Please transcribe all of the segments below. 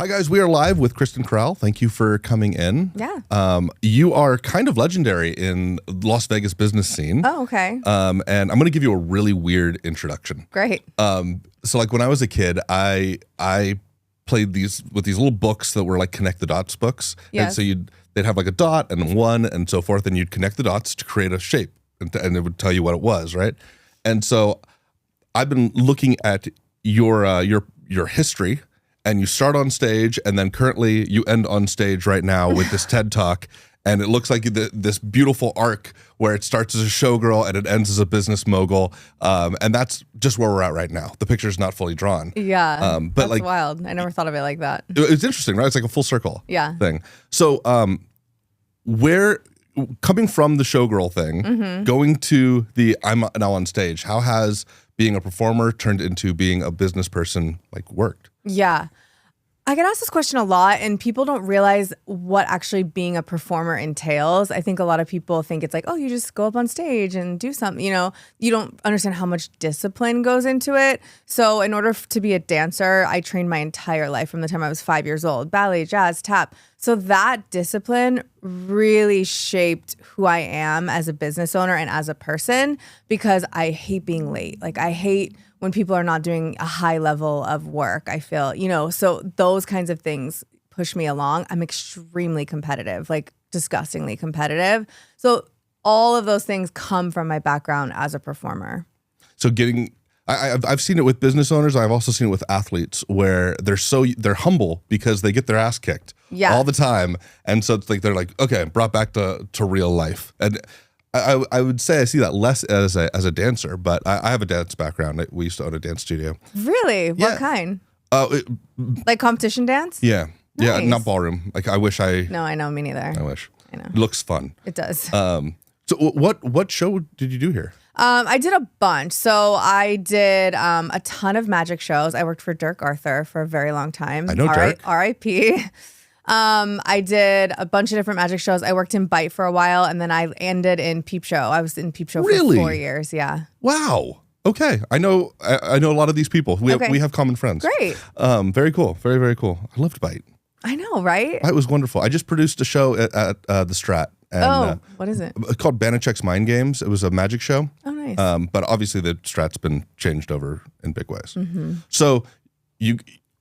Hi, guys. We are live with Kristen Corral. Thank you for coming in. Yeah. You are kind of legendary in Las Vegas business scene. Oh, okay. And I'm going to give you a really weird introduction. Great. So like when I was a kid, I played these little books that were like connect the dots books. Yes. And so they'd have like a dot and one and so forth, and you'd connect the dots to create a shape, and it would tell you what it was, right? And so I've been looking at your history. And you start on stage, and then currently you end on stage right now with this TED Talk, and it looks like this beautiful arc where it starts as a showgirl and it ends as a business mogul, and that's just where we're at right now. The picture's not fully drawn. Yeah, but that's like wild. I never thought of it like that. It's interesting, right? It's like a full circle thing. So coming from the showgirl thing, going to the I'm now on stage, how has being a performer turned into being a business person like worked? Yeah. I get asked this question a lot, and people don't realize what actually being a performer entails. I think a lot of people think it's like, oh, you just go up on stage and do something. You know, you don't understand how much discipline goes into it. So in order to be a dancer, I trained my entire life from the time I was 5 years old, ballet, jazz, tap. So that discipline really shaped who I am as a business owner and as a person, because I hate being late. Like, I hate when people are not doing a high level of work, I feel, so those kinds of things push me along. I'm extremely competitive, like disgustingly competitive. So all of those things come from my background as a performer. So I've seen it with business owners. I've also seen it with athletes where they're humble because they get their ass kicked all the time. And so it's like, they're like, okay, brought back to real life. And I would say I see that less as a dancer, but I have a dance background. We used to own a dance studio. Really? What kind? Like competition dance? Yeah. Nice. Yeah, not ballroom. Like, I wish I... No, I know, me neither. I wish. I know. It looks fun. It does. So what show did you do here? I did a bunch. So I did a ton of magic shows. I worked for Dirk Arthur for a very long time. I know Dirk. R.I.P. I did a bunch of different magic shows. I worked in Bite for a while, and then I ended in Peep Show. I was in Peep Show for 4 years. Yeah. Wow. Okay. I know a lot of these people. We have common friends. Great. Very cool. Very, very cool. I loved Bite. I know, right? It was wonderful. I just produced a show at the Strat. And, what is it? It's called Banachek's Mind Games. It was a magic show. Oh, nice. But obviously the Strat's been changed over in big ways. Mm-hmm. So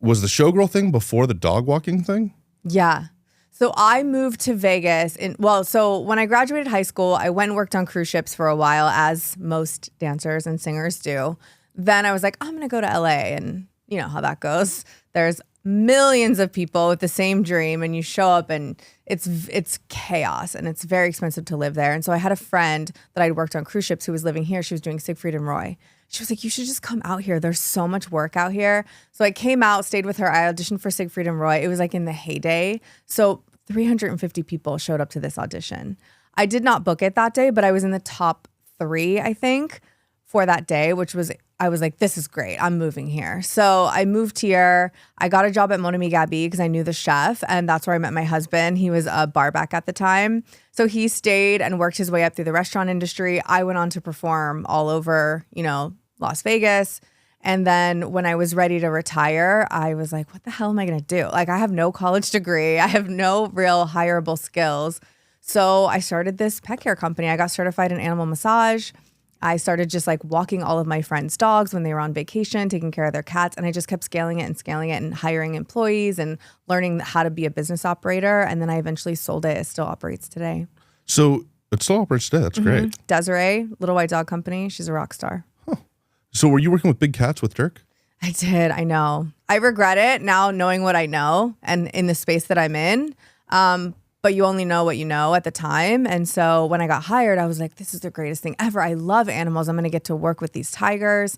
was the showgirl thing before the dog walking thing? Yeah. So I moved to Vegas. So when I graduated high school, I went and worked on cruise ships for a while, as most dancers and singers do. Then I was like, I'm going to go to LA, and you know how that goes. There's millions of people with the same dream, and you show up and it's chaos, and it's very expensive to live there. And so I had a friend that I'd worked on cruise ships who was living here. She was doing Siegfried and Roy. She was like, you should just come out here. There's so much work out here. So I came out, stayed with her. I auditioned for Siegfried and Roy. It was like in the heyday. So 350 people showed up to this audition. I did not book it that day, but I was in the top 3, I think, for that day, I was like, this is great. I'm moving here. So I moved here. I got a job at Mon Ami Gabi because I knew the chef, and that's where I met my husband. He was a bar back at the time. So he stayed and worked his way up through the restaurant industry. I went on to perform all over, Las Vegas. And then when I was ready to retire, I was like, what the hell am I going to do? Like, I have no college degree. I have no real hireable skills. So I started this pet care company. I got certified in animal massage. I started just like walking all of my friends' dogs when they were on vacation, taking care of their cats. And I just kept scaling it and hiring employees and learning how to be a business operator. And then I eventually sold it. It still operates today. So it still operates today. That's great. Desiree, Little White Dog Company. She's a rock star. Huh. So were you working with big cats with Dirk? I did. I know. I regret it now, knowing what I know and in the space that I'm in. But you only know what you know at the time. And so when I got hired, I was like, this is the greatest thing ever. I love animals. I'm going to get to work with these tigers.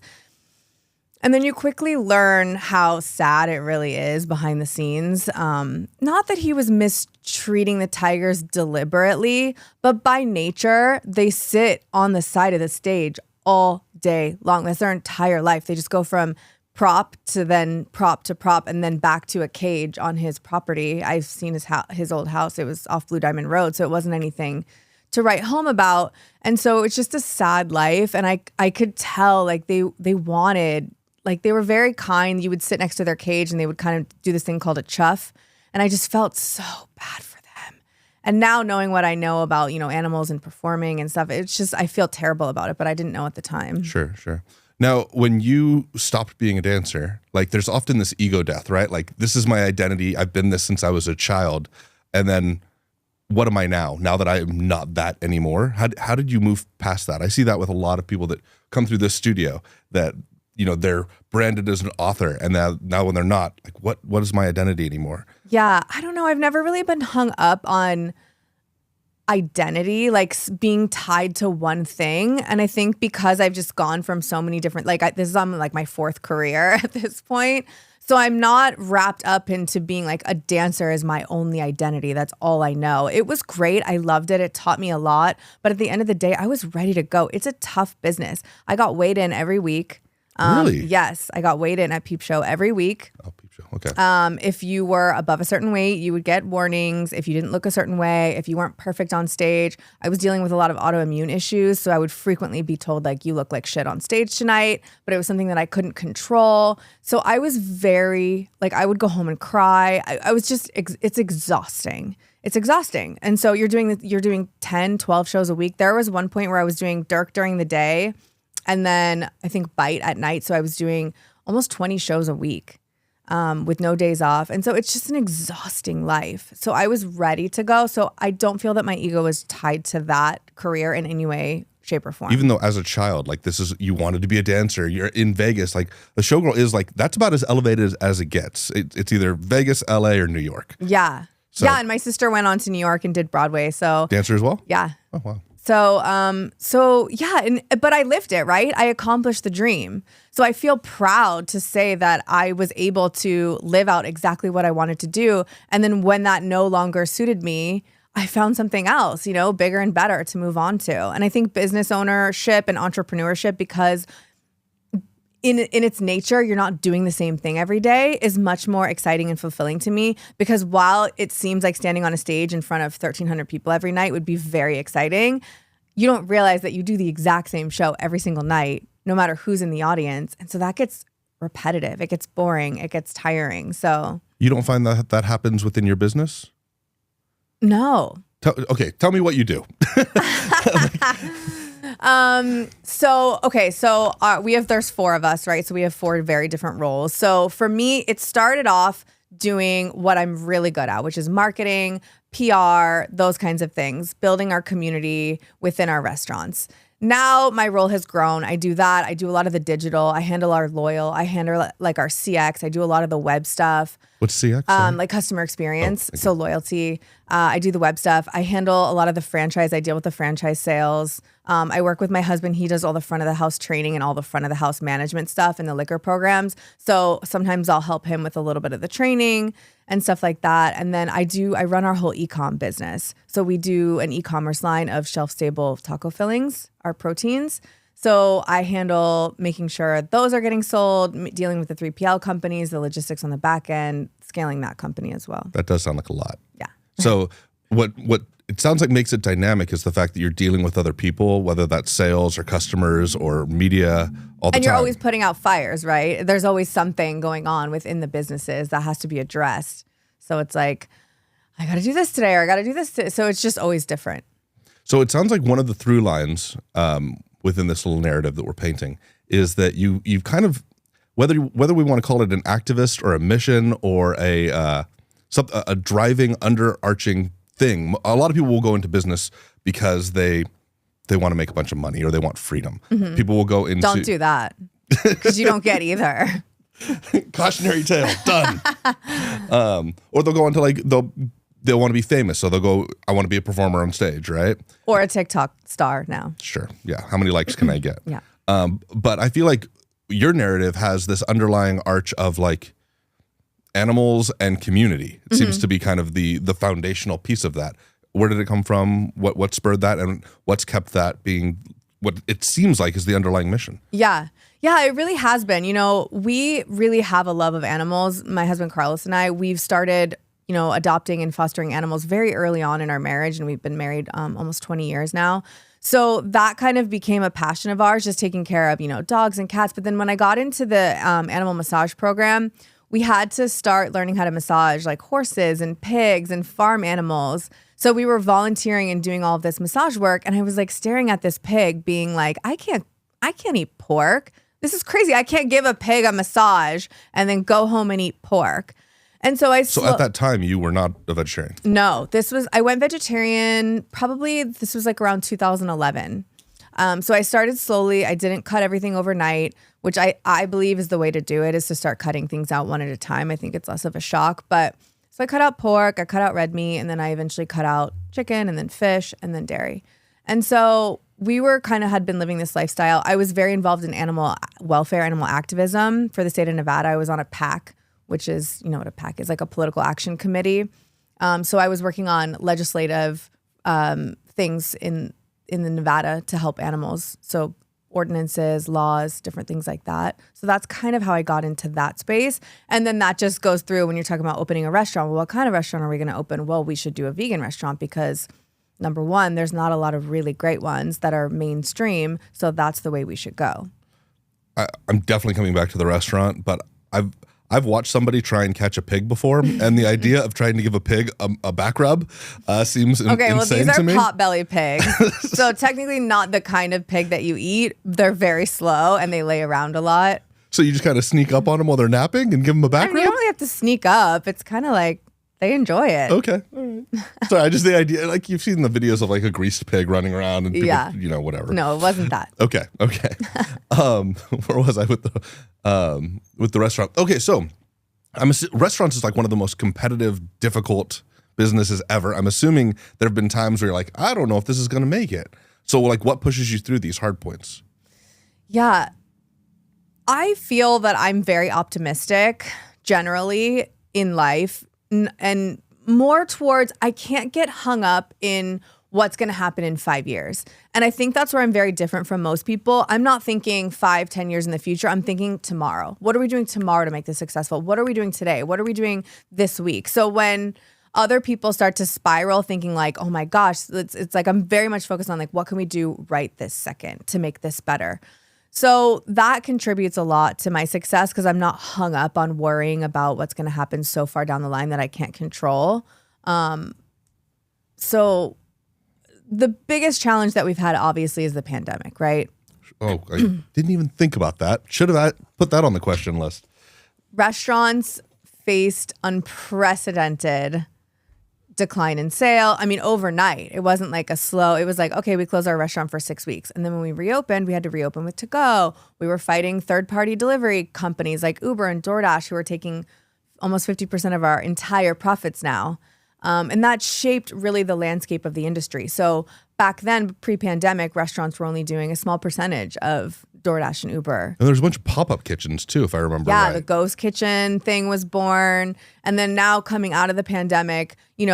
And then you quickly learn how sad it really is behind the scenes. Not that he was mistreating the tigers deliberately, but by nature, they sit on the side of the stage all day long. That's their entire life. They just go from prop to prop and then back to a cage on his property. I've seen his old house. It was off Blue Diamond Road, so it wasn't anything to write home about. And so it's just a sad life. And I could tell like they wanted like they were very kind. You would sit next to their cage and they would kind of do this thing called a chuff. And I just felt so bad for them. And now knowing what I know about, animals and performing and stuff, it's just, I feel terrible about it, but I didn't know at the time. Sure. Now, when you stopped being a dancer, like there's often this ego death, right? Like, this is my identity. I've been this since I was a child. And then what am I now that I am not that anymore? How did you move past that? I see that with a lot of people that come through this studio that, they're branded as an author. And now when they're not, like, what is my identity anymore? Yeah, I don't know. I've never really been hung up on identity, like being tied to one thing. And I think because I've just gone from so many different, this is on like my fourth career at this point. So I'm not wrapped up into being like a dancer is my only identity. That's all I know. It was great. I loved it. It taught me a lot. But at the end of the day, I was ready to go. It's a tough business. I got weighed in every week. Really? Yes, I got weighed in at Peep Show every week. Oh, Peep Show. Okay. If you were above a certain weight, you would get warnings. If you didn't look a certain way, if you weren't perfect on stage, I was dealing with a lot of autoimmune issues. So I would frequently be told like, you look like shit on stage tonight, but it was something that I couldn't control. So I was very, I would go home and cry. I was just, it's exhausting. It's exhausting. And so you're doing 10, 12 shows a week. There was one point where I was doing Dirk during the day and then I think Bite at night. So I was doing almost 20 shows a week with no days off. And so it's just an exhausting life. So I was ready to go. So I don't feel that my ego is tied to that career in any way, shape, or form. Even though as a child, you wanted to be a dancer, you're in Vegas, like the Showgirl is that's about as elevated as it gets. It's either Vegas, LA, or New York. Yeah. So, and my sister went on to New York and did Broadway. So dancer as well? Yeah. Oh, wow. So yeah, but I lived it, right? I accomplished the dream. So I feel proud to say that I was able to live out exactly what I wanted to do. And then when that no longer suited me, I found something else, bigger and better to move on to. And I think business ownership and entrepreneurship, because in its nature, you're not doing the same thing every day, is much more exciting and fulfilling to me, because while it seems like standing on a stage in front of 1,300 people every night would be very exciting, you don't realize that you do the exact same show every single night, no matter who's in the audience. And so that gets repetitive. It gets boring. It gets tiring. So you don't find that happens within your business? No. Tell me what you do. There's four of us, right? So we have four very different roles. So for me, it started off doing what I'm really good at, which is marketing, PR, those kinds of things, building our community within our restaurants. Now my role has grown. I do that. I do a lot of the digital. I handle our loyal. I handle our CX. I do a lot of the web stuff. What's CX? Like customer experience. So loyalty. I do the web stuff. I handle a lot of the franchise. I deal with the franchise sales. I work with my husband. He does all the front of the house training and all the front of the house management stuff and the liquor programs. So sometimes I'll help him with a little bit of the training and stuff like that. And then I run our whole e-com business. So we do an e-commerce line of shelf-stable taco fillings, our proteins. So I handle making sure those are getting sold, dealing with the 3PL companies, the logistics on the back end, scaling that company as well. That does sound like a lot. Yeah. So what it sounds like makes it dynamic is the fact that you're dealing with other people, whether that's sales or customers or media all the time. And you're always putting out fires, right? There's always something going on within the businesses that has to be addressed. So it's like, I got to do this today, or I got to do this. So it's just always different. So it sounds like one of the through lines within this little narrative that we're painting is that you've kind of, whether we want to call it an activist or a mission or a driving, underarching thing. A lot of people will go into business because they want to make a bunch of money or they want freedom. Mm-hmm. People will go into... Don't do that, because you don't get either. Cautionary tale, done. Or they'll go into they'll want to be famous, so they'll go, I want to be a performer on stage, right? Or a TikTok star now. Sure, yeah. How many likes can I get? Yeah. But I feel like your narrative has this underlying arch of animals and community. It seems to be kind of the foundational piece of that. Where did it come from? What spurred that, and what's kept that being what it seems like is the underlying mission? Yeah, it really has been. We really have a love of animals. My husband Carlos and I, we've started, adopting and fostering animals very early on in our marriage, and we've been married almost 20 years now. So that kind of became a passion of ours, just taking care of, dogs and cats. But then when I got into the animal massage program, we had to start learning how to massage like horses and pigs and farm animals. So we were volunteering and doing all of this massage work. And I was like staring at this pig being like, I can't eat pork. This is crazy. I can't give a pig a massage and then go home and eat pork. And so So at that time, you were not a vegetarian? No, I went vegetarian this was like around 2011. So I started slowly. I didn't cut everything overnight, which I believe is the way to do it, is to start cutting things out one at a time. I think it's less of a shock. But so I cut out pork, I cut out red meat, and then I eventually cut out chicken and then fish and then dairy. And so we had been living this lifestyle. I was very involved in animal welfare, animal activism for the state of Nevada. I was on a PAC, which is, what a PAC is, like a political action committee. So I was working on legislative things in the Nevada to help animals. So ordinances, laws, different things like that. So that's kind of how I got into that space. And then that just goes through when you're talking about opening a restaurant. Well, what kind of restaurant are we going to open? Well, we should do a vegan restaurant because number one, there's not a lot of really great ones that are mainstream. So that's the way we should go. I'm definitely coming back to the restaurant, but I've watched somebody try and catch a pig before, and the idea of trying to give a pig a back rub seems insane to me. Okay, well, these are pot-belly pigs. So technically not the kind of pig that you eat. They're very slow, and they lay around a lot. So you just kind of sneak up on them while they're napping and give them a back rub? You don't really have to sneak up. It's kind of like they enjoy it. Okay. All right. Sorry, just the idea, like you've seen the videos of like a greased pig running around and people, whatever. No, it wasn't that. Okay. Where was I with the restaurant? Okay, so restaurants is like one of the most competitive, difficult businesses ever. I'm assuming there have been times where you're like, I don't know if this is going to make it. So like what pushes you through these hard points? Yeah. I feel that I'm very optimistic generally in life. And more towards, I can't get hung up in what's going to happen in 5 years. And I think that's where I'm very different from most people. I'm not thinking 5-10 years in the future. I'm thinking tomorrow. What are we doing tomorrow to make this successful? What are we doing today? What are we doing this week? So when other people start to spiral thinking like, oh my gosh, it's like I'm very much focused on like, what can we do right this second to make this better? So that contributes a lot to my success because I'm not hung up on worrying about what's going to happen so far down the line that I can't control. So the biggest challenge that we've had obviously is the pandemic, right? Oh, I didn't even think about that. Should have put that on the question list. Restaurants faced unprecedented decline in sale. I mean, overnight. It wasn't like it was like, okay, we closed our restaurant for 6 weeks. And then when we reopened, we had to reopen with to-go. We were fighting third-party delivery companies like Uber and DoorDash who are taking almost 50% of our entire profits now. And that shaped really the landscape of the industry. So back then, pre-pandemic, restaurants were only doing a small percentage of DoorDash and Uber. And there's a bunch of pop-up kitchens too, if I remember right. Yeah, the ghost kitchen thing was born. And then now coming out of the pandemic, in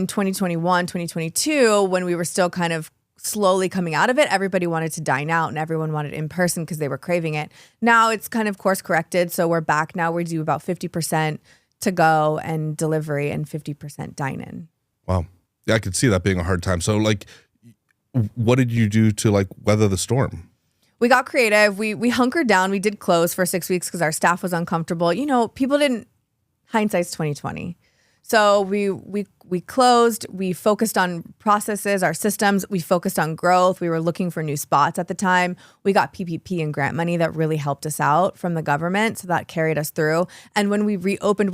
2021, 2022, when we were still kind of slowly coming out of it, everybody wanted to dine out and everyone wanted in person because they were craving it. Now it's kind of course corrected. So we're back now. We do about 50% to go and delivery and 50% dine in. Wow. Yeah, I could see that being a hard time. So like, what did you do to like weather the storm? We got creative. We hunkered down. We did close for 6 weeks because our staff was uncomfortable. People didn't, hindsight's 2020. So we closed. We focused on processes, our systems. We focused on growth. We were looking for new spots at the time. We got PPP and grant money that really helped us out from the government. So that carried us through. And when we reopened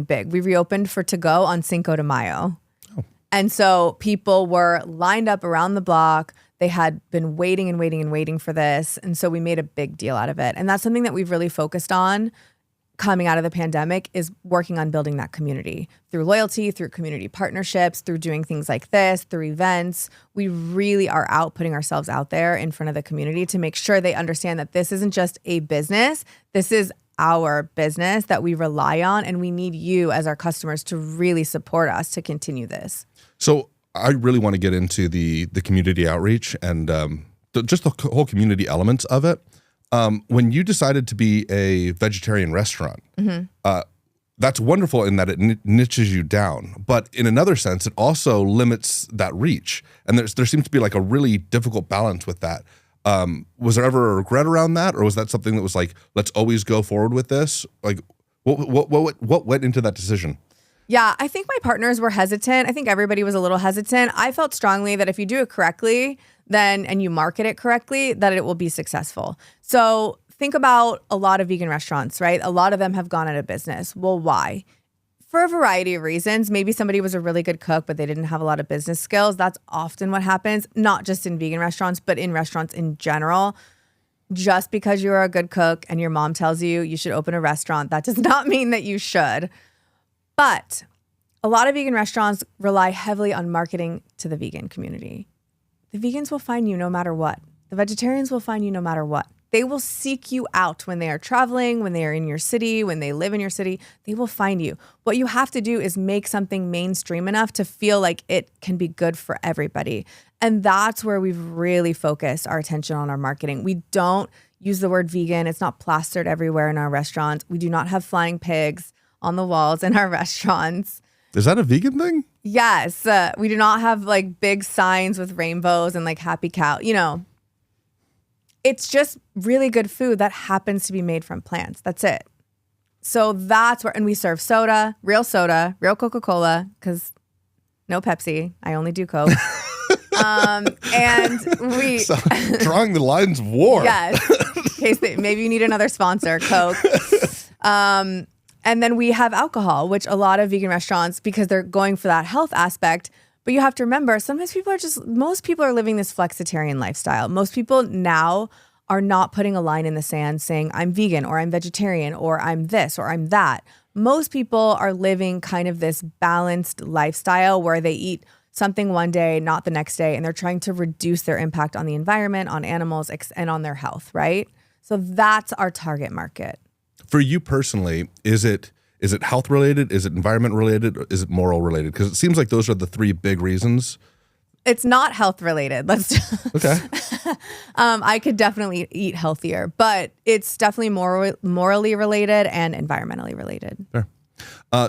big. We reopened for to-go on Cinco de Mayo. Oh. And so people were lined up around the block. They had been waiting and waiting and waiting for this. And so we made a big deal out of it. And that's something that we've really focused on coming out of the pandemic, is working on building that community through loyalty, through community partnerships, through doing things like this, through events. We really are putting ourselves out there in front of the community to make sure they understand that this isn't just a business. This is our business that we rely on, and we need you as our customers to really support us to continue this. So I really want to get into the community outreach and just the whole community elements of it. When you decided to be a vegetarian restaurant, that's wonderful in that it niches you down. But in another sense, it also limits that reach. And there seems to be like a really difficult balance with that. Was there ever a regret around that? Or was that something that was like, let's always go forward with this? Like what went into that decision? Yeah, I think my partners were hesitant. I think everybody was a little hesitant. I felt strongly that if you do it correctly, and you market it correctly, that it will be successful. So think about a lot of vegan restaurants, right? A lot of them have gone out of business. Well, why? For a variety of reasons. Maybe somebody was a really good cook, but they didn't have a lot of business skills. That's often what happens, not just in vegan restaurants, but in restaurants in general. Just because you're a good cook and your mom tells you you should open a restaurant, that does not mean that you should. But a lot of vegan restaurants rely heavily on marketing to the vegan community. The vegans will find you no matter what. The vegetarians will find you no matter what. They will seek you out when they are traveling, when they are in your city, when they live in your city. They will find you. What you have to do is make something mainstream enough to feel like it can be good for everybody. And that's where we've really focused our attention on our marketing. We don't use the word vegan. It's not plastered everywhere in our restaurants. We do not have flying pigs on the walls in our restaurants. Is that a vegan thing? Yes. We do not have like big signs with rainbows and like happy cow. It's just really good food that happens to be made from plants. That's it. So that's where, and we serve soda, real Coca-Cola, because no Pepsi. I only do Coke. And we so, drawing the lines of war. Yes. In case maybe you need another sponsor, Coke. And then we have alcohol, which a lot of vegan restaurants, because they're going for that health aspect. But you have to remember, sometimes most people are living this flexitarian lifestyle. Most people now are not putting a line in the sand saying, I'm vegan or I'm vegetarian or I'm this or I'm that. Most people are living kind of this balanced lifestyle where they eat something one day, not the next day, and they're trying to reduce their impact on the environment, on animals, and on their health, right? So that's our target market. For you personally, is it health related? Is it environment related? Or is it moral related? Because it seems like those are the three big reasons. It's not health related. Okay. I could definitely eat healthier, but it's definitely morally related and environmentally related. Fair.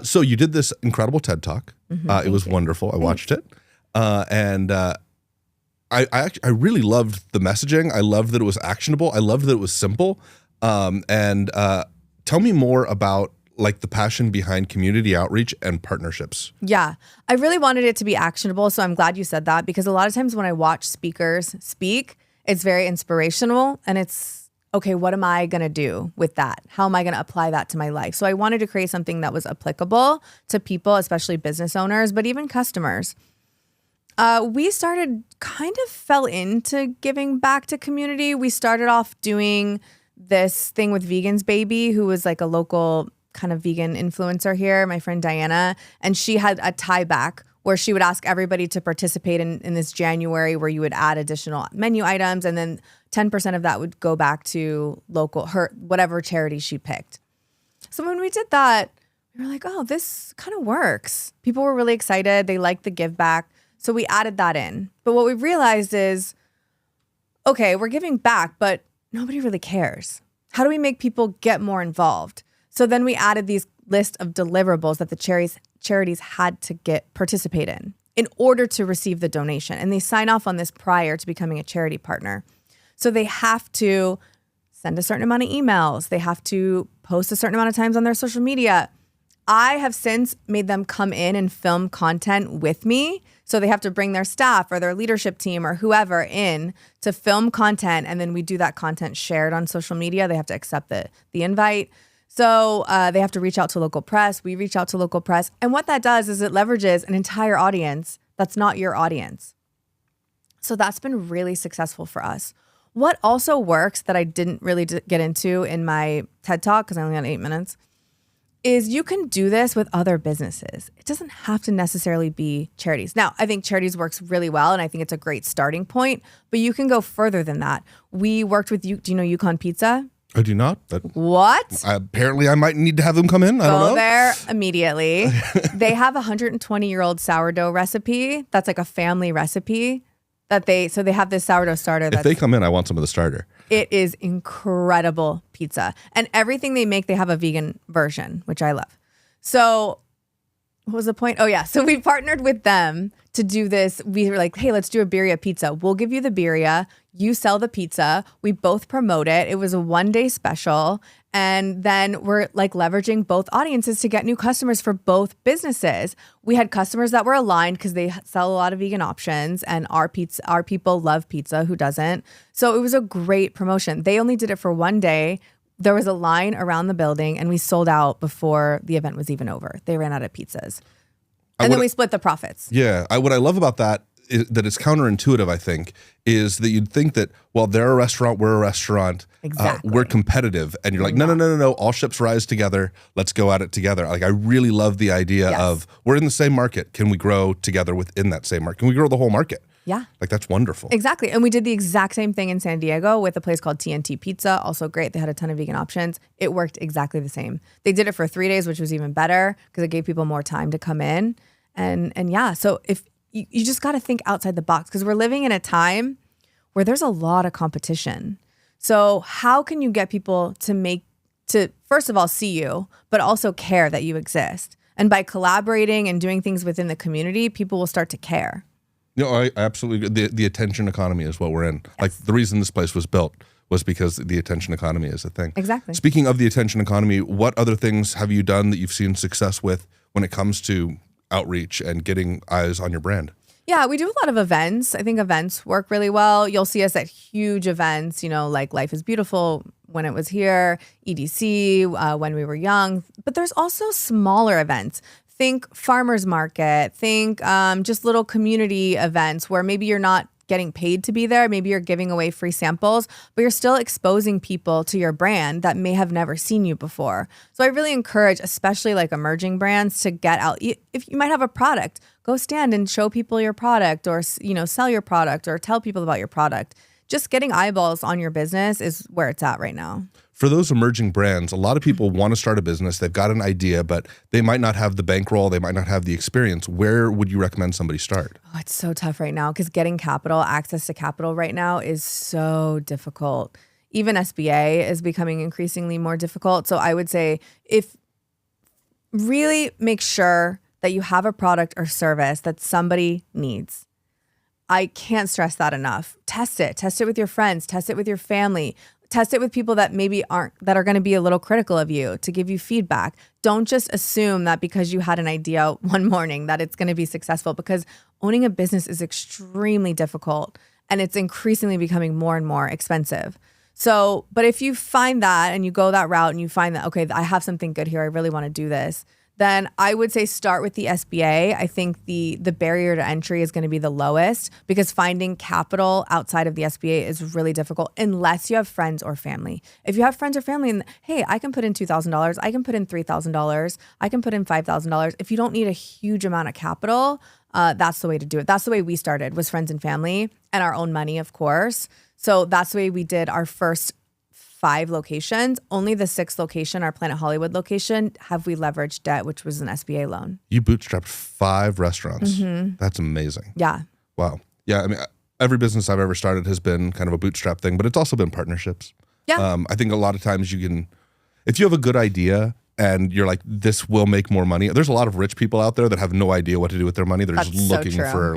So you did this incredible TED Talk. It was wonderful. I watched it. And I really loved the messaging. I loved that it was actionable. I loved that it was simple. Tell me more about like the passion behind community outreach and partnerships. Yeah, I really wanted it to be actionable. So I'm glad you said that, because a lot of times when I watch speakers speak, it's very inspirational and it's, okay, what am I going to do with that? How am I going to apply that to my life? So I wanted to create something that was applicable to people, especially business owners, but even customers. We fell into giving back to community. We started off doing this thing with Vegans Baby, who was like a local kind of vegan influencer here, my friend Diana, and she had a tie back where she would ask everybody to participate in this January where you would add additional menu items, and then 10% of that would go back to whatever charity she picked. So when we did that, we were like, oh, this kind of works. People were really excited. They liked the give back. So we added that in. But what we realized is, okay, we're giving back, but nobody really cares. How do we make people get more involved? So then we added these list of deliverables that the charities had to participate in order to receive the donation. And they sign off on this prior to becoming a charity partner. So they have to send a certain amount of emails. They have to post a certain amount of times on their social media. I have since made them come in and film content with me. So they have to bring their staff or their leadership team or whoever in to film content. And then we do that content shared on social media. They have to accept the invite. So they have to reach out to local press. We reach out to local press. And what that does is it leverages an entire audience that's not your audience. So that's been really successful for us. What also works that I didn't really get into in my TED Talk, because I only had 8 minutes, is you can do this with other businesses. It doesn't have to necessarily be charities. Now, I think charities works really well, and I think it's a great starting point, but you can go further than that. We worked with, do you know Yukon Pizza? I do not. But what? Apparently, I might need to have them come in. I don't know. Go there immediately. They have a 120-year-old sourdough recipe. That's like a family recipe so they have this sourdough starter. If they come in, I want some of the starter. It is incredible pizza. And everything they make, they have a vegan version, which I love. So what was the point? Oh, yeah. So we partnered with them to do this. We were like, hey, let's do a birria pizza. We'll give you the birria. You sell the pizza. We both promote it. It was a 1-day special. And then we're like leveraging both audiences to get new customers for both businesses. We had customers that were aligned because they sell a lot of vegan options, and our people love pizza. Who doesn't? So it was a great promotion. They only did it for 1 day. There was a line around the building, and we sold out before the event was even over. They ran out of pizzas. And then we split the profits. Yeah. What I love about that is that it's counterintuitive, I think, is that you'd think that, well, they're a restaurant, we're a restaurant. Exactly. We're competitive. And you're like, no. All ships rise together. Let's go at it together. Like, I really love the idea of we're in the same market. Can we grow together within that same market? Can we grow the whole market? Yeah. Like, that's wonderful. Exactly. And we did the exact same thing in San Diego with a place called TNT Pizza. Also great. They had a ton of vegan options. It worked exactly the same. They did it for 3 days, which was even better because it gave people more time to come in. And yeah, so if you just got to think outside the box, because we're living in a time where there's a lot of competition. So how can you get people to first of all, see you, but also care that you exist? And by collaborating and doing things within the community, people will start to care. No, I absolutely. The attention economy is what we're in. Yes. Like, the reason this place was built was because the attention economy is a thing. Exactly. Speaking of the attention economy, what other things have you done that you've seen success with when it comes to outreach and getting eyes on your brand? Yeah, we do a lot of events. I think events work really well. You'll see us at huge events, like Life is Beautiful when it was here, EDC when we were young. But there's also smaller events. Think farmers market, think just little community events where maybe you're not getting paid to be there. Maybe you're giving away free samples, but you're still exposing people to your brand that may have never seen you before. So I really encourage, especially like emerging brands, to get out. If you might have a product, go stand and show people your product, or sell your product, or tell people about your product. Just getting eyeballs on your business is where it's at right now. For those emerging brands, a lot of people want to start a business. They've got an idea, but they might not have the bankroll. They might not have the experience. Where would you recommend somebody start? Oh, it's so tough right now because getting access to capital right now is so difficult. Even SBA is becoming increasingly more difficult. So I would say really make sure that you have a product or service that somebody needs. I can't stress that enough. Test it with your friends, test it with your family. Test it with people that maybe are going to be a little critical of you to give you feedback. Don't just assume that because you had an idea one morning that it's going to be successful, because owning a business is extremely difficult and it's increasingly becoming more and more expensive. So, but if you find that and you go that route and you find that, okay, I have something good here, I really want to do this, then I would say start with the SBA. I think the barrier to entry is going to be the lowest because finding capital outside of the SBA is really difficult unless you have friends or family. If you have friends or family and, hey, I can put in $2,000, I can put in $3,000, I can put in $5,000. If you don't need a huge amount of capital, that's the way to do it. That's the way we started, was friends and family and our own money, of course. So that's the way we did our first 5 locations. Only the 6th location, our Planet Hollywood location, have we leveraged debt, which was an SBA loan. You bootstrapped 5 restaurants. Mm-hmm. That's amazing. Yeah. Wow. Yeah. I mean, every business I've ever started has been kind of a bootstrap thing, but it's also been partnerships. Yeah. I think a lot of times if you have a good idea and you're like, this will make more money. There's a lot of rich people out there that have no idea what to do with their money. They're just looking for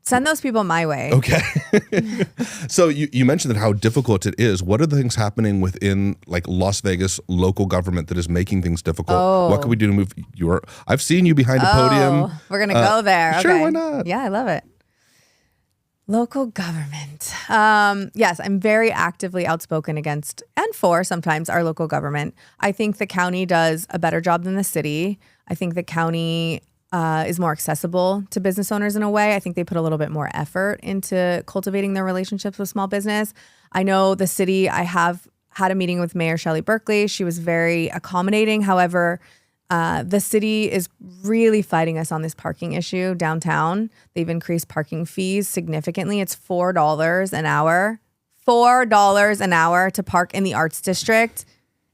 send those people my way. Okay. So you mentioned that how difficult it is. What are the things happening within like Las Vegas local government that is making things difficult? Oh. What can we do to move I've seen you behind a podium. We're going to go there. Sure, okay. Why not? Yeah, I love it. Local government. Yes, I'm very actively outspoken against and for sometimes our local government. I think the county does a better job than the city. I think the county is more accessible to business owners in a way. I think they put a little bit more effort into cultivating their relationships with small business. I know the city, I have had a meeting with Mayor Shelley Berkeley. She was very accommodating. However, the city is really fighting us on this parking issue downtown. They've increased parking fees significantly. It's $4 an hour. $4 an hour to park in the Arts District.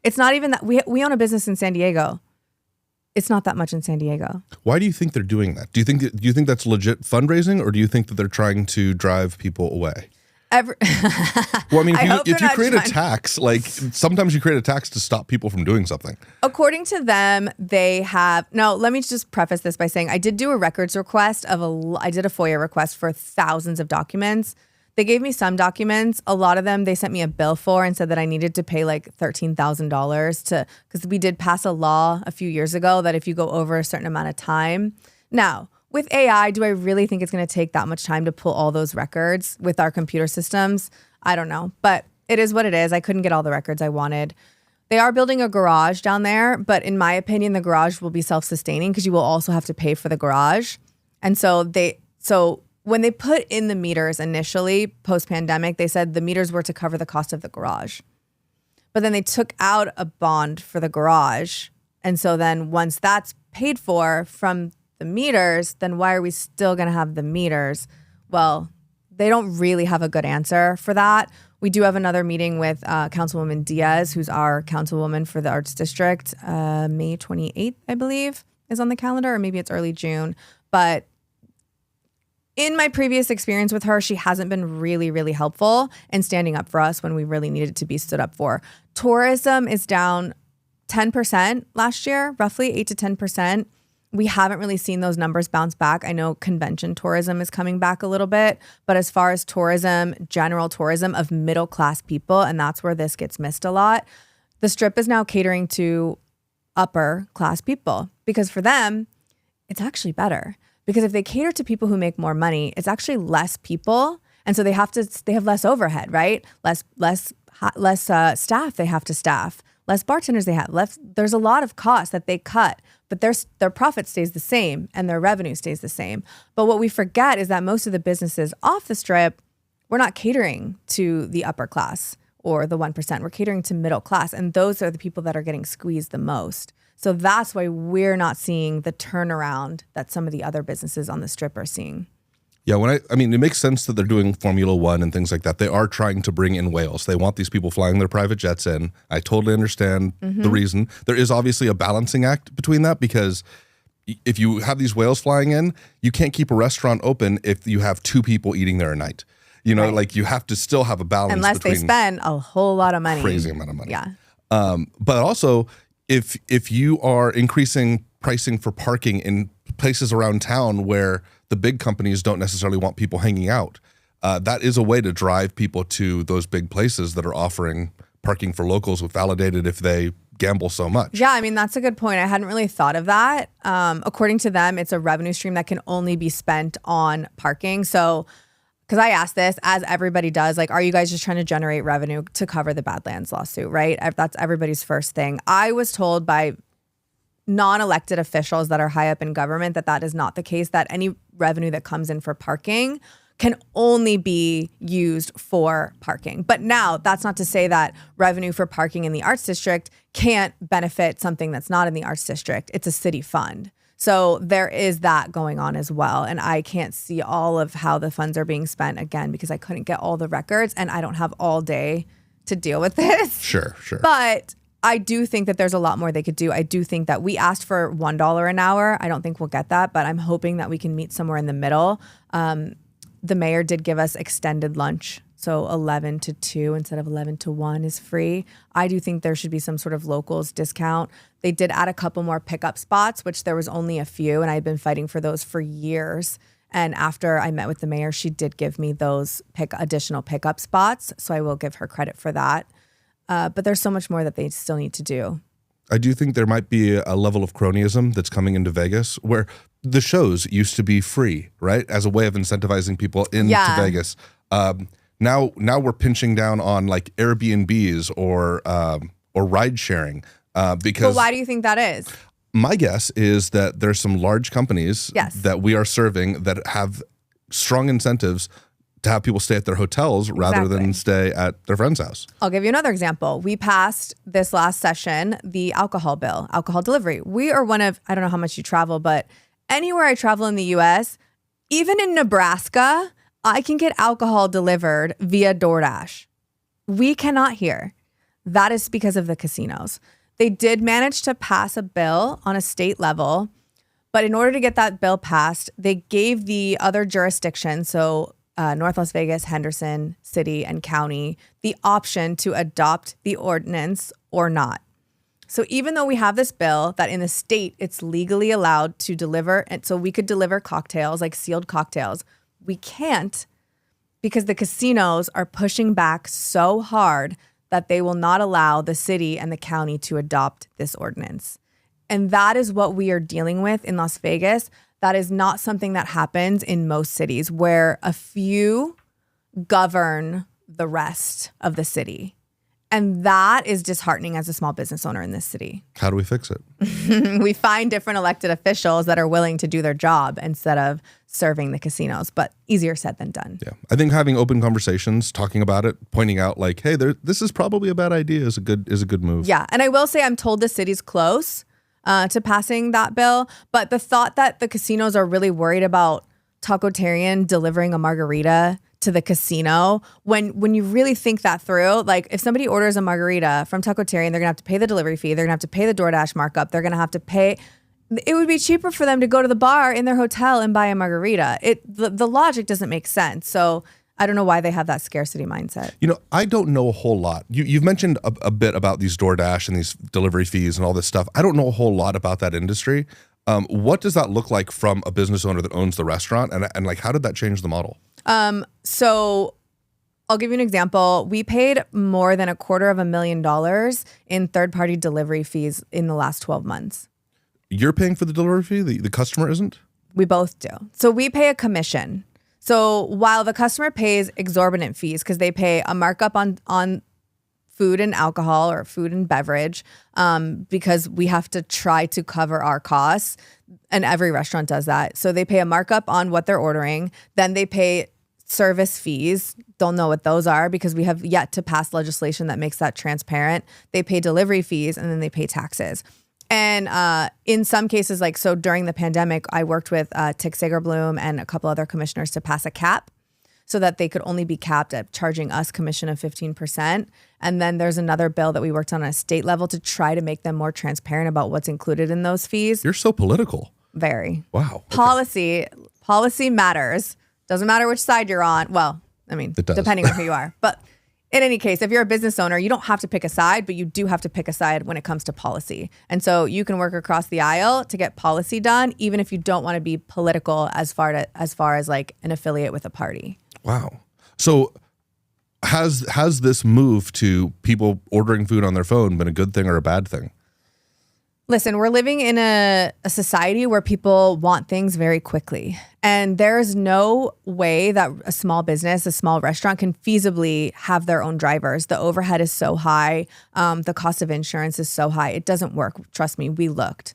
It's not even that. We own a business in San Diego. It's not that much in San Diego. Why do you think they're doing that? Do you think that's legit fundraising, or do you think that they're trying to drive people away? Well, I mean, I hope if they're you create a not tax, like sometimes you create a tax to stop people from doing something. According to them, they have. Now, let me just preface this by saying I did do a records request I did a FOIA request for thousands of documents. They gave me some documents. A lot of them they sent me a bill for and said that I needed to pay like $13,000 because we did pass a law a few years ago that if you go over a certain amount of time. Now, with AI, do I really think it's going to take that much time to pull all those records with our computer systems? I don't know, but it is what it is. I couldn't get all the records I wanted. They are building a garage down there, but in my opinion, the garage will be self-sustaining because you will also have to pay for the garage. And so when they put in the meters initially, post-pandemic, they said the meters were to cover the cost of the garage. But then they took out a bond for the garage. And so then once that's paid for from the meters, then why are we still going to have the meters? Well, they don't really have a good answer for that. We do have another meeting with Councilwoman Diaz, who's our councilwoman for the Arts District. May 28th, I believe, is on the calendar, or maybe it's early June. But in my previous experience with her, she hasn't been really, really helpful in standing up for us when we really needed to be stood up for. Tourism is down 10% last year, roughly 8 to 10%. We haven't really seen those numbers bounce back. I know convention tourism is coming back a little bit, but as far as tourism, general tourism of middle-class people, and that's where this gets missed a lot, the Strip is now catering to upper-class people because for them, it's actually better. Because if they cater to people who make more money, it's actually less people, and so they have less overhead, right? Less staff they have to staff, less bartenders they have. There's a lot of costs that they cut, but their profit stays the same and their revenue stays the same. But what we forget is that most of the businesses off the Strip, we're not catering to the upper class or the 1%. We're catering to middle class, and those are the people that are getting squeezed the most. So that's why we're not seeing the turnaround that some of the other businesses on the Strip are seeing. Yeah, I mean, it makes sense that they're doing Formula One and things like that. They are trying to bring in whales. They want these people flying their private jets in. I totally understand the reason. There is obviously a balancing act between that because if you have these whales flying in, you can't keep a restaurant open if you have 2 people eating there a night. You know, like you have to still have a balance. Unless they spend a whole lot of money. Crazy amount of money. Yeah. But also, if you are increasing pricing for parking in places around town where the big companies don't necessarily want people hanging out, that is a way to drive people to those big places that are offering parking for locals with validated if they gamble so much. Yeah, I mean, that's a good point. I hadn't really thought of that. According to them, it's a revenue stream that can only be spent on parking. So, because I asked this, as everybody does, like, are you guys just trying to generate revenue to cover the Badlands lawsuit, right? That's everybody's first thing. I was told by non-elected officials that are high up in government that is not the case, that any revenue that comes in for parking can only be used for parking. But now that's not to say that revenue for parking in the Arts District can't benefit something that's not in the Arts District. It's a city fund. So there is that going on as well. And I can't see all of how the funds are being spent, again, because I couldn't get all the records and I don't have all day to deal with this. Sure. But I do think that there's a lot more they could do. I do think that we asked for $1 an hour. I don't think we'll get that, but I'm hoping that we can meet somewhere in the middle. The mayor did give us extended lunch. So 11 to 2 instead of 11 to 1 is free. I do think there should be some sort of locals discount. They did add a couple more pickup spots, which there was only a few, and I've been fighting for those for years. And after I met with the mayor, she did give me those additional pickup spots. So I will give her credit for that. But there's so much more that they still need to do. I do think there might be a level of cronyism that's coming into Vegas where the shows used to be free, right? As a way of incentivizing people into Vegas. Now we're pinching down on like Airbnbs or ride sharing because. But why do you think that is? My guess is that there's some large companies that we are serving that have strong incentives to have people stay at their hotels rather than stay at their friend's house. I'll give you another example. We passed this last session, the alcohol bill, alcohol delivery. We are one of, I don't know how much you travel, but anywhere I travel in the US, even in Nebraska, I can get alcohol delivered via DoorDash. We cannot here. That is because of the casinos. They did manage to pass a bill on a state level, but in order to get that bill passed, they gave the other jurisdictions, so North Las Vegas, Henderson City, and County the option to adopt the ordinance or not. So even though we have this bill that in the state it's legally allowed to deliver, and so we could deliver cocktails, like sealed cocktails, we can't because the casinos are pushing back so hard that they will not allow the city and the county to adopt this ordinance. And that is what we are dealing with in Las Vegas. That is not something that happens in most cities where a few govern the rest of the city. And that is disheartening as a small business owner in this city. How do we fix it? We find different elected officials that are willing to do their job instead of serving the casinos, but easier said than done. Yeah. I think having open conversations, talking about it, pointing out like, hey, this is probably a bad idea is a good move. Yeah. And I will say I'm told the city's close to passing that bill, but the thought that the casinos are really worried about Tacotarian delivering a margarita to the casino, when you really think that through, like if somebody orders a margarita from Tacotarian, they're gonna have to pay the delivery fee, they're gonna have to pay the DoorDash markup, they're gonna have to pay. It would be cheaper for them to go to the bar in their hotel and buy a margarita. The logic doesn't make sense. So I don't know why they have that scarcity mindset. You know, I don't know a whole lot. You've mentioned a bit about these DoorDash and these delivery fees and all this stuff. I don't know a whole lot about that industry. What does that look like from a business owner that owns the restaurant? And like, how did that change the model? So I'll give you an example. We paid more than $250,000 in third-party delivery fees in the last 12 months. You're paying for the delivery fee? The customer isn't? We both do. So we pay a commission. So while the customer pays exorbitant fees because they pay a markup on food and alcohol or food and beverage because we have to try to cover our costs, and every restaurant does that. So they pay a markup on what they're ordering. Then they pay service fees. Don't know what those are because we have yet to pass legislation that makes that transparent. They pay delivery fees and then they pay taxes. And in some cases, like so during the pandemic, I worked with Tick Sager-Bloom and a couple other commissioners to pass a cap so that they could only be capped at charging us commission of 15%. And then there's another bill that we worked on a state level to try to make them more transparent about what's included in those fees. You're so political. Very. Wow. Okay. Policy matters. Doesn't matter which side you're on. Well, I mean, depending on who you are. But in any case, if you're a business owner, you don't have to pick a side, but you do have to pick a side when it comes to policy. And so you can work across the aisle to get policy done, even if you don't want to be political as far as like an affiliate with a party. Wow. So has this move to people ordering food on their phone been a good thing or a bad thing? Listen, we're living in a society where people want things very quickly. And there's no way that a small business, a small restaurant can feasibly have their own drivers. The overhead is so high. The cost of insurance is so high. It doesn't work. Trust me, we looked.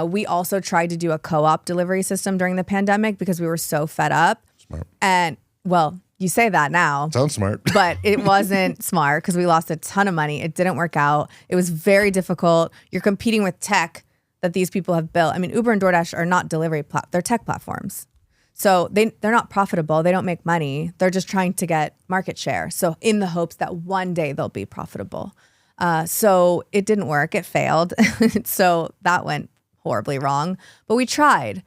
We also tried to do a co-op delivery system during the pandemic because we were so fed up. Smart. And well, you say that now. Sounds smart. But it wasn't smart because we lost a ton of money. It didn't work out. It was very difficult. You're competing with tech that these people have built. I mean, Uber and DoorDash are not they're tech platforms. So they're not profitable. They don't make money. They're just trying to get market share. So in the hopes that one day they'll be profitable. So it didn't work. It failed. So that went horribly wrong. But we tried.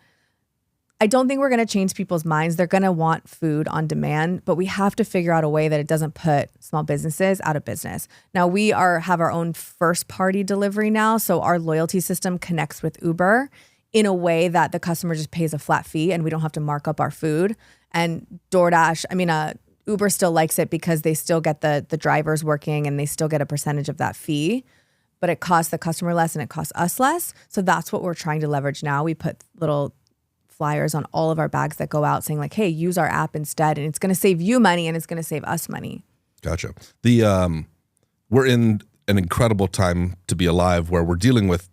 I don't think we're going to change people's minds. They're going to want food on demand, but we have to figure out a way that it doesn't put small businesses out of business. Now we have our own first party delivery now. So our loyalty system connects with Uber in a way that the customer just pays a flat fee and we don't have to mark up our food. And DoorDash, Uber still likes it because they still get the drivers working and they still get a percentage of that fee, but it costs the customer less and it costs us less. So that's what we're trying to leverage now. We put little flyers on all of our bags that go out saying like, hey, use our app instead. And it's going to save you money and it's going to save us money. Gotcha. We're in an incredible time to be alive where we're dealing with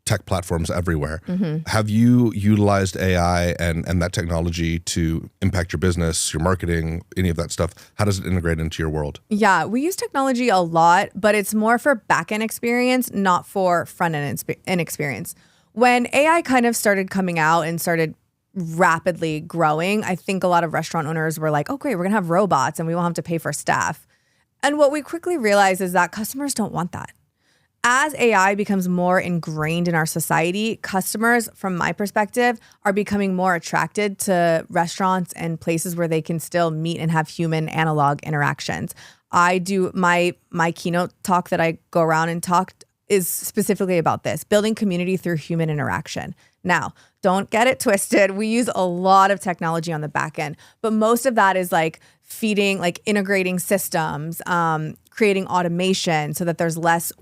tech platforms everywhere. Mm-hmm. Have you utilized AI and that technology to impact your business, your marketing, any of that stuff? How does it integrate into your world? Yeah, we use technology a lot, but it's more for back-end experience, not for front-end experience. When AI kind of started coming out and started rapidly growing, I think a lot of restaurant owners were like, oh, great, we're going to have robots and we won't have to pay for staff. And what we quickly realized is that customers don't want that. as AI becomes more ingrained in our society, customers, from my perspective, are becoming more attracted to restaurants and places where they can still meet and have human analog interactions. I do my keynote talk that I go around and talk is specifically about this, building community through human interaction. Now, don't get it twisted. We use a lot of technology on the back end, but most of that is like feeding, like integrating systems, creating automation so that there's less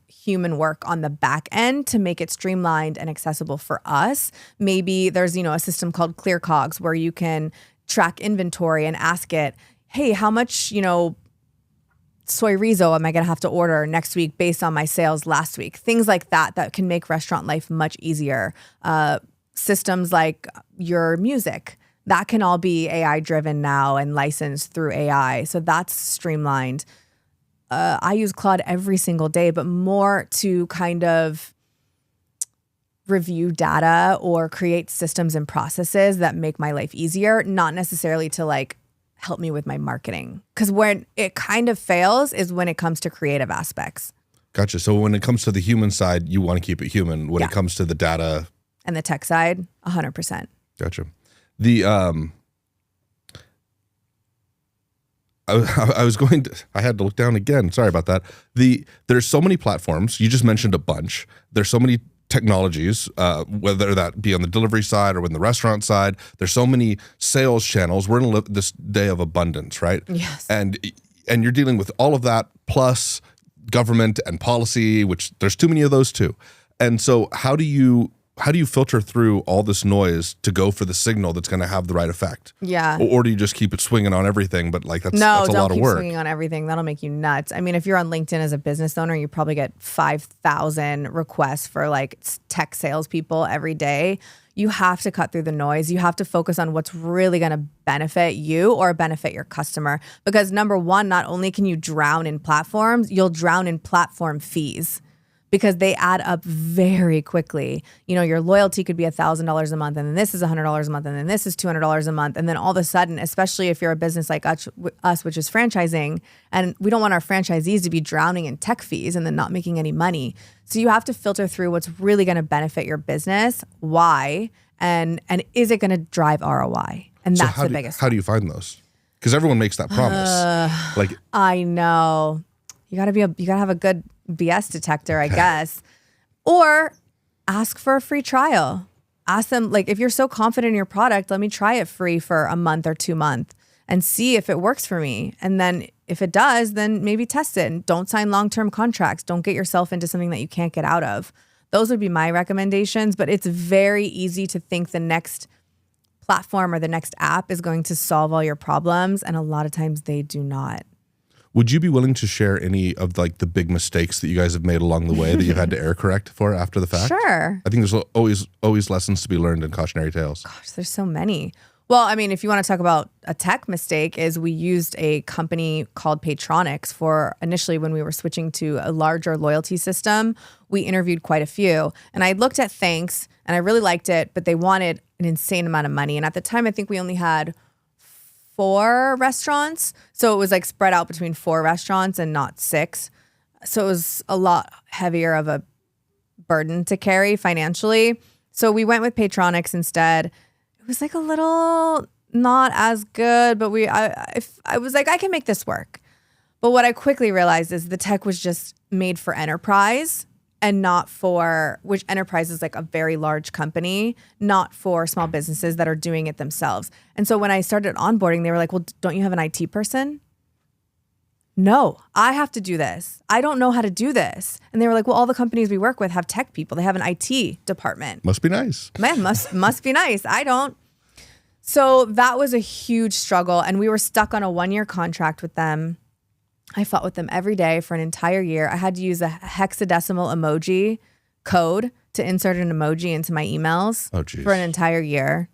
human work on the back end to make it streamlined and accessible for us. Maybe there's, a system called ClearCogs where you can track inventory and ask it, hey, how much, soy riso am I going to have to order next week based on my sales last week? Things like that can make restaurant life much easier. Systems like your music, that can all be AI driven now and licensed through AI. So that's streamlined. I use Claude every single day, but more to kind of review data or create systems and processes that make my life easier, not necessarily to like help me with my marketing. Because when it kind of fails is when it comes to creative aspects. Gotcha. So when it comes to the human side, you want to keep it human. When it comes to the data and the tech side, 100%. Gotcha. I had to look down again. Sorry about that. There's so many platforms. You just mentioned a bunch. There's so many technologies, whether that be on the delivery side or in the restaurant side. There's so many sales channels. We're in this day of abundance, right? Yes. And you're dealing with all of that plus government and policy, which there's too many of those too. And so how do you filter through all this noise to go for the signal that's going to have the right effect? Yeah. Or do you just keep it swinging on everything? But like that's a lot of work. No, don't keep swinging on everything. That'll make you nuts. I mean, if you're on LinkedIn as a business owner, you probably get 5,000 requests for like tech salespeople every day. You have to cut through the noise. You have to focus on what's really going to benefit you or benefit your customer. Because number one, not only can you drown in platforms, you'll drown in platform fees, because they add up very quickly. Your loyalty could be $1,000 a month, and then this is $100 a month, and then this is $200 a month. And then all of a sudden, especially if you're a business like us, which is franchising, and we don't want our franchisees to be drowning in tech fees and then not making any money. So you have to filter through what's really going to benefit your business, why, and is it going to drive ROI? And that's the biggest one. How do you find those? Because everyone makes that promise. I know. You gotta have a good BS detector, I guess. Or ask for a free trial. Ask them, like, if you're so confident in your product, let me try it free for a month or 2 months and see if it works for me. And then if it does, then maybe test it. And don't sign long-term contracts. Don't get yourself into something that you can't get out of. Those would be my recommendations. But it's very easy to think the next platform or the next app is going to solve all your problems. And a lot of times they do not. Would you be willing to share any of like the big mistakes that you guys have made along the way that you've had to error correct for after the fact? Sure. I think there's always lessons to be learned in cautionary tales. Gosh, there's so many. Well, I mean, if you want to talk about a tech mistake, is we used a company called Patronics for initially when we were switching to a larger loyalty system. We interviewed quite a few, and I looked at Thanks and I really liked it, but they wanted an insane amount of money. And at the time, I think we only had 4 restaurants. So it was like spread out between 4 restaurants and not 6. So it was a lot heavier of a burden to carry financially. So we went with Patronics instead. It was like a little not as good, but I was like, I can make this work. But what I quickly realized is the tech was just made for enterprise and not for, which enterprise is like a very large company, not for small businesses that are doing it themselves. And so when I started onboarding, they were like, well, don't you have an IT person? No, I have to do this. I don't know how to do this. And they were like, well, all the companies we work with have tech people. They have an IT department. Must be nice. Man, must be nice. I don't. So that was a huge struggle. And we were stuck on a 1-year contract with them. I fought with them every day for an entire year. I had to use a hexadecimal emoji code to insert an emoji into my emails for an entire year.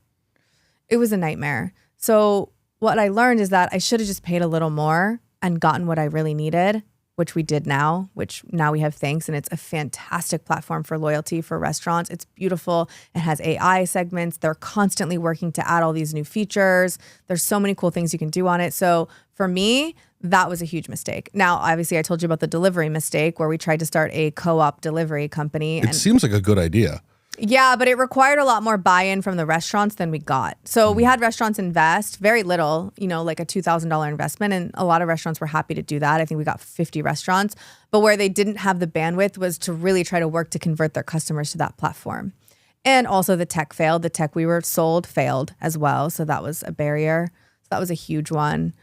It was a nightmare. So what I learned is that I should have just paid a little more and gotten what I really needed, which we did now, which now we have Thanks, and it's a fantastic platform for loyalty for restaurants. It's beautiful. It has AI segments. They're constantly working to add all these new features. There's so many cool things you can do on it. So for me, That was a huge mistake. Now, obviously, I told you about the delivery mistake where we tried to start a co-op delivery company. It seems like a good idea. Yeah, but it required a lot more buy-in from the restaurants than we got. So we had restaurants invest very little, like a $2,000 investment. And a lot of restaurants were happy to do that. I think we got 50 restaurants. But where they didn't have the bandwidth was to really try to work to convert their customers to that platform. And also the tech failed. The tech we were sold failed as well. So that was a barrier. So that was a huge one.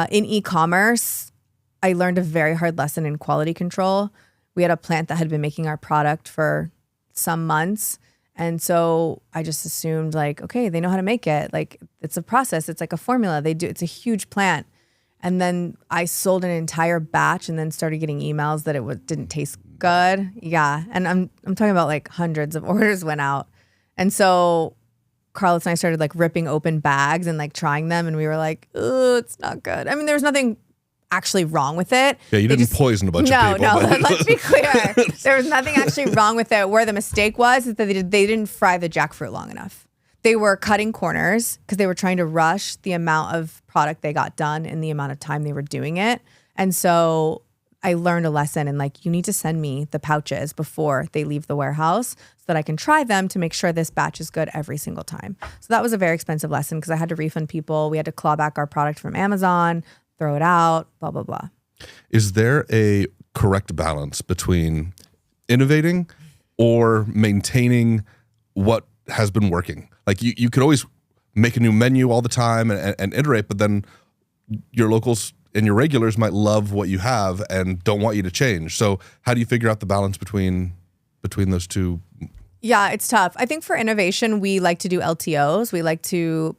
In e-commerce, I learned a very hard lesson in quality control. We had a plant that had been making our product for some months. And so I just assumed okay, they know how to make it. It's a process. It's like a formula. It's a huge plant. And then I sold an entire batch and then started getting emails that it didn't taste good. Yeah. And I'm talking about hundreds of orders went out. And so Carlos and I started ripping open bags and trying them. And we were like, oh, it's not good. I mean, there was nothing actually wrong with it. Yeah, you didn't poison a bunch of people. No, let's be clear. There was nothing actually wrong with it. Where the mistake was is that they didn't fry the jackfruit long enough. They were cutting corners because they were trying to rush the amount of product they got done in the amount of time they were doing it. And so I learned a lesson and you need to send me the pouches before they leave the warehouse so that I can try them to make sure this batch is good every single time. So that was a very expensive lesson because I had to refund people. We had to claw back our product from Amazon, throw it out, blah, blah, blah. Is there a correct balance between innovating or maintaining what has been working? You could always make a new menu all the time and iterate, but then your locals and your regulars might love what you have and don't want you to change. So how do you figure out the balance between those two? Yeah, it's tough. I think for innovation, we like to do LTOs. We like to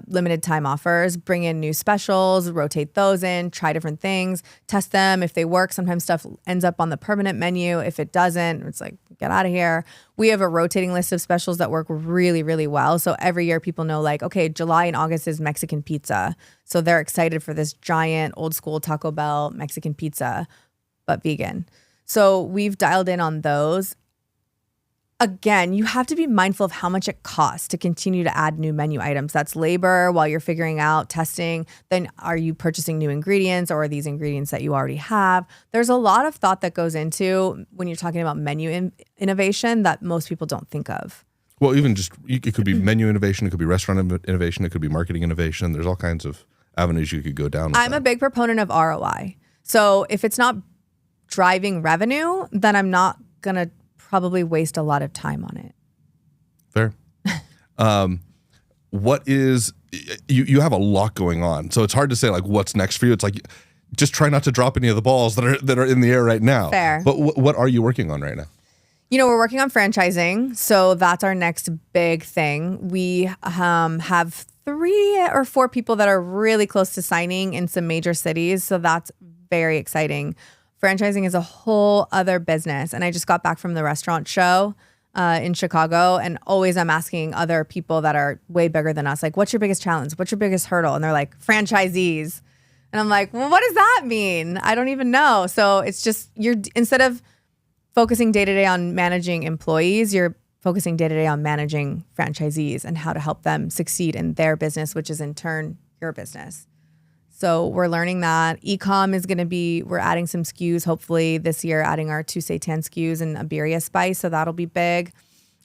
limited time offers, bring in new specials, rotate those in, try different things, test them. If they work, sometimes stuff ends up on the permanent menu. If it doesn't, it's get out of here. We have a rotating list of specials that work really, really well. So every year people know okay, July and August is Mexican pizza. So they're excited for this giant old school Taco Bell Mexican pizza, but vegan. So we've dialed in on those. Again, you have to be mindful of how much it costs to continue to add new menu items. That's labor while you're figuring out testing. Then are you purchasing new ingredients or are these ingredients that you already have? There's a lot of thought that goes into when you're talking about menu innovation that most people don't think of. Well, even just, it could be menu innovation, it could be restaurant innovation, it could be marketing innovation. There's all kinds of avenues you could go down with I'm a big proponent of ROI. So if it's not driving revenue, then I'm not going to probably waste a lot of time on it. Fair. What is, you have a lot going on. So it's hard to say what's next for you. It's just try not to drop any of the balls that are in the air right now. Fair. But what are you working on right now? We're working on franchising. So that's our next big thing. We have 3 or 4 people that are really close to signing in some major cities. So that's very exciting. Franchising is a whole other business. And I just got back from the restaurant show in Chicago. And always I'm asking other people that are way bigger than us, what's your biggest challenge? What's your biggest hurdle? And they're like, franchisees. And I'm like, well, what does that mean? I don't even know. So it's just, instead of focusing day to day on managing employees, you're focusing day to day on managing franchisees and how to help them succeed in their business, which is in turn your business. So we're learning that. E-com is going to be, we're adding some SKUs, hopefully this year, adding our 2 seitan SKUs and a birria spice. So that'll be big.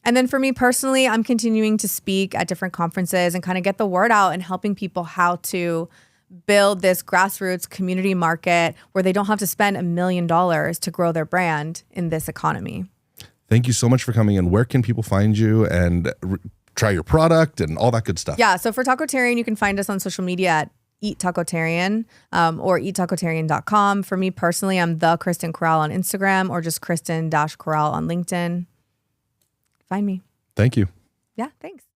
And then for me personally, I'm continuing to speak at different conferences and kind of get the word out and helping people how to build this grassroots community market where they don't have to spend $1 million to grow their brand in this economy. Thank you so much for coming in. Where can people find you and try your product and all that good stuff? Yeah, so for Tacotarian, you can find us on social media at Eat Tacotarian or eattacotarian.com. For me personally, I'm the Kristen Corral on Instagram or just Kristen-Corral on LinkedIn. Find me. Thank you. Yeah, thanks.